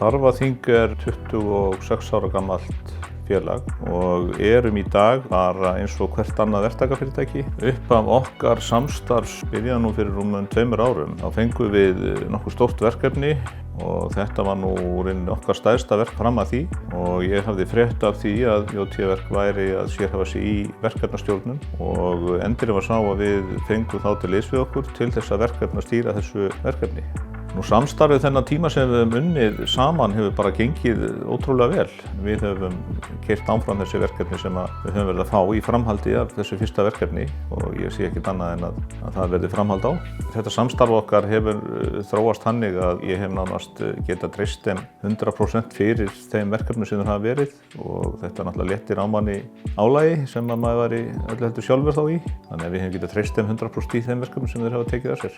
Þarfaþing er 26 ára gamalt félag og erum í dag bara eins og hvert annað verktakafyrirtæki. Upp af okkar samstarfs byrjaði nú fyrir rúmum 2 árum. Þá fengum við nokkuð stórt verkefni og þetta var nú okkar stærsta verk fram að því og ég hafði frétt af því að JT-verk væri að sérhæfa sig í verkefnastjórnun og endirinn var sá að við fengum þá til liðs við okkur til þess að stýra þessu verkefni. Samstarfið þennan tíma sem við höfum unnið saman hefur bara gengið ótrúlega vel. Við höfum keyrt áfram þessi verkefni sem við höfum verið að fá í framhaldi af þessu fyrsta verkefni og ég sé ekkert annað en að það verði framhald á. Þetta samstarf okkar hefur þróast þannig að ég hef nánast getað treyst þeim 100% fyrir þeim verkefnum sem þeir hafa verið og þetta náttúrulega léttir á manni álagi sem maður væri öllu heldur sjálfur þá í. Þannig að við hefum getað treyst þeim 100% í þeim verkefnum sem þeir hafa tekið að sér.